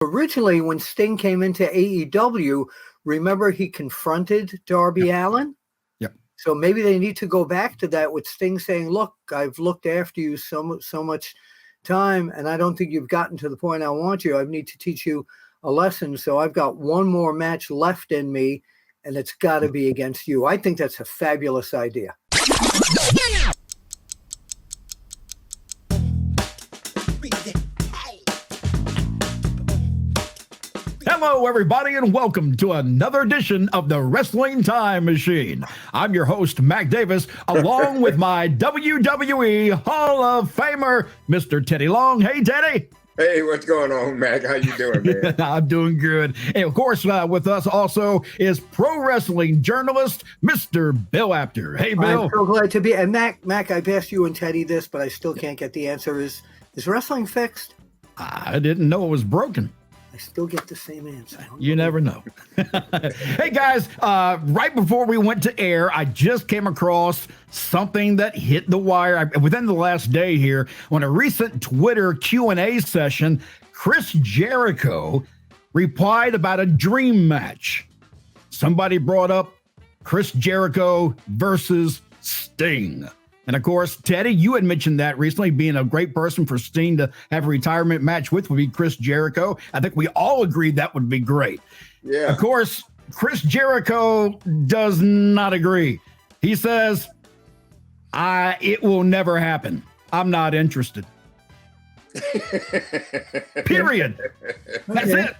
Originally, when Sting came into AEW, remember he confronted Darby Allin? Yep. So maybe they need to go back to that with Sting saying, look, I've looked after you so much time, and I don't think you've gotten to the point I want you. I need to teach you a lesson. So I've got one more match left in me, and it's got to be against you. I think that's a fabulous idea. Hello, everybody, and welcome to another edition of the Wrestling Time Machine. I'm your host, Mac Davis, along with my WWE Hall of Famer, Mr. Teddy Long. Hey, Teddy. Hey, what's going on, Mac? How you doing, man? I'm doing good. And, of course, with us also is pro wrestling journalist, Mr. Bill Apter. Hey, Bill. I'm so glad to be. And Mac, I've asked you and Teddy this, but I still can't get the answer. Is wrestling fixed? I didn't know it was broken. I still get the same answer. You never know. Hey, guys, right before we went to air, I just came across something that hit the wire within the last day here. On a recent Twitter Q&A session, Chris Jericho replied about a dream match. Somebody brought up Chris Jericho versus Sting. And of course, Teddy, you had mentioned that recently, being a great person for Sting to have a retirement match with would be Chris Jericho. I think we all agreed that would be great. Yeah. Of course, Chris Jericho does not agree. He says, it will never happen. I'm not interested. Period. That's it.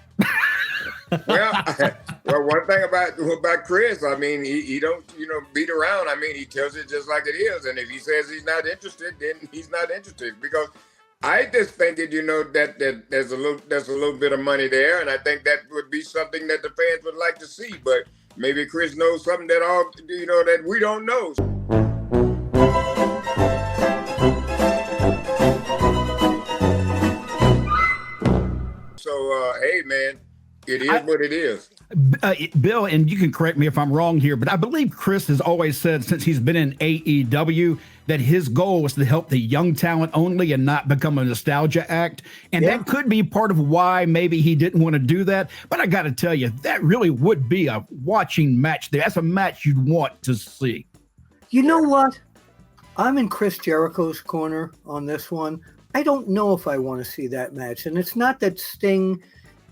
Well, one thing about Chris, I mean, he don't, beat around. I mean, he tells it just like it is. And if he says he's not interested, then he's not interested. Because I just think that, that there's a little bit of money there. And I think that would be something that the fans would like to see. But maybe Chris knows something that we don't know. So, hey, man. It is what it is. Bill, and you can correct me if I'm wrong here, but I believe Chris has always said since he's been in AEW that his goal was to help the young talent only and not become a nostalgia act. And that could be part of why maybe he didn't want to do that. But I got to tell you, that really would be a watching match there. That's a match you'd want to see. You know what? I'm in Chris Jericho's corner on this one. I don't know if I want to see that match. And it's not that Sting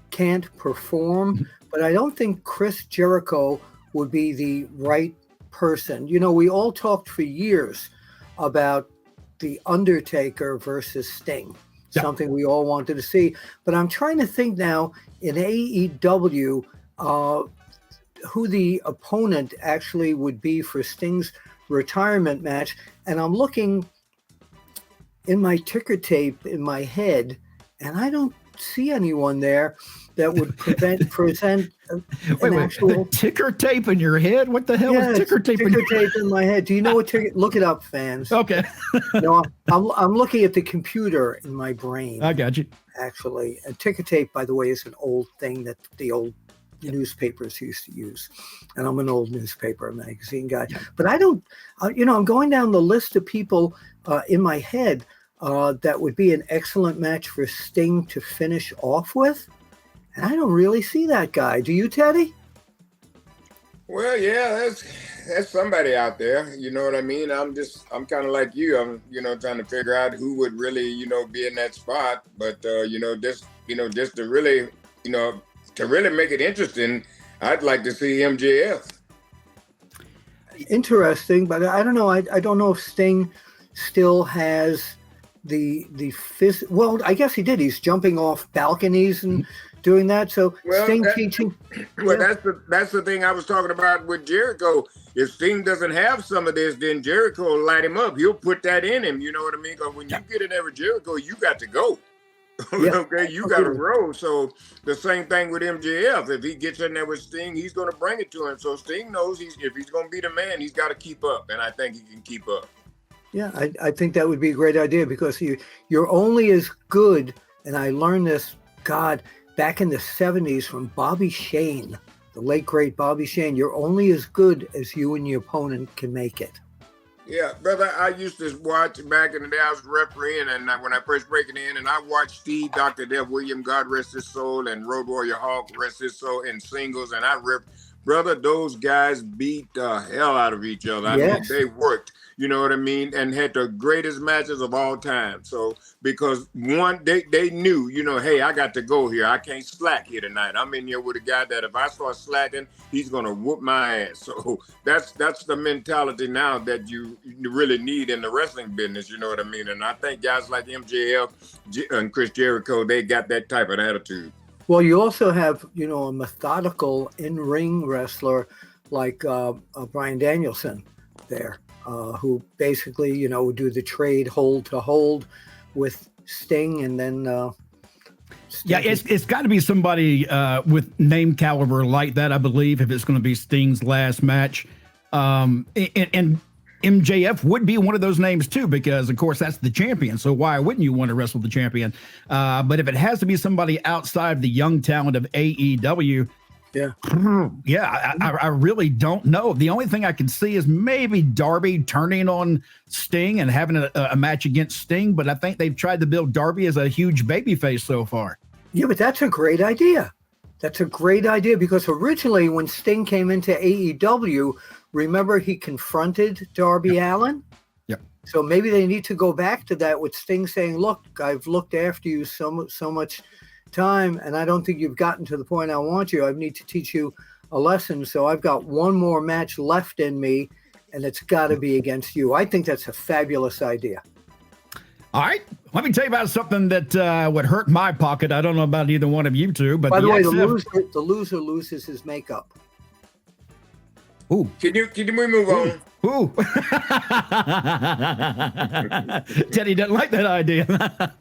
can't perform, but I don't think Chris Jericho would be the right person. We all talked for years about The Undertaker versus Sting, something we all wanted to see. But I'm trying to think now in AEW who the opponent actually would be for Sting's retirement match. And I'm looking in my ticker tape in my head, and I don't see anyone there that would present actual ticker tape in your head. What the hell is ticker tape? Ticker tape in my head. Do you know what ticker? Look it up, fans. Okay. No, I'm looking at the computer in my brain. I got you. Actually, and ticker tape, by the way, is an old thing that the old newspapers used to use, and I'm an old newspaper magazine guy. Yeah. But I don't. I'm going down the list of people in my head. That would be an excellent match for Sting to finish off with. And I don't really see that guy. Do you, Teddy? Well, yeah, that's somebody out there. You know what I mean? I'm kind of like you. I'm, trying to figure out who would really, be in that spot. But, just to really, to really make it interesting, I'd like to see MJF. Interesting, but I don't know. I don't know if Sting still has the well, I guess he did. He's jumping off balconies and doing that. So Sting teaching. Well, that's the thing I was talking about with Jericho. If Sting doesn't have some of this, then Jericho will light him up. He'll put that in him. You know what I mean? Because when you get in there with Jericho, you got to go. Okay, you got to roll. So the same thing with MJF. If he gets in there with Sting, he's going to bring it to him. So Sting knows if he's going to be the man, he's got to keep up, and I think he can keep up. Yeah, I think that would be a great idea because you're only as good, and I learned this, back in the 70s from Bobby Shane, the late, great Bobby Shane. You're only as good as you and your opponent can make it. Yeah, brother, I used to watch back in the day. I was refereeing, and when I first breaking in, and I watched Steve, Dr. Dev William, God rest his soul, and Road Warrior Hawk, rest his soul, in singles, and I ripped. Brother, those guys beat the hell out of each other. I mean, they worked, you know what I mean, and had the greatest matches of all time. So, because one, they knew, you know, hey, I got to go here. I can't slack here tonight. I'm in here with a guy that if I start slacking, he's going to whoop my ass. So that's the mentality now that you really need in the wrestling business, you know what I mean? And I think guys like MJF and Chris Jericho, they got that type of attitude. Well, you also have, you know, a methodical in-ring wrestler like Bryan Danielson there, who basically, you know, would do the trade hold to hold with Sting, and then yeah, it's got to be somebody with name caliber like that, I believe, if it's going to be Sting's last match. And MJF would be one of those names too, because of course that's the champion. So why wouldn't you want to wrestle the champion? But if it has to be somebody outside the young talent of AEW, I really don't know. The only thing I can see is maybe Darby turning on Sting and having a match against Sting. But I think they've tried to build Darby as a huge babyface so far. Yeah, but that's a great idea. That's a great idea, because originally when Sting came into AEW, remember he confronted Darby Allin? Yep. So maybe they need to go back to that with Sting saying, look, I've looked after you so much time, and I don't think you've gotten to the point I want you. I need to teach you a lesson. So I've got one more match left in me, and it's got to be against you. I think that's a fabulous idea. All right. Let me tell you about something that would hurt my pocket. I don't know about either one of you two, but by the way, the loser loses his makeup. Ooh. Can we move on? Ooh. Teddy doesn't like that idea.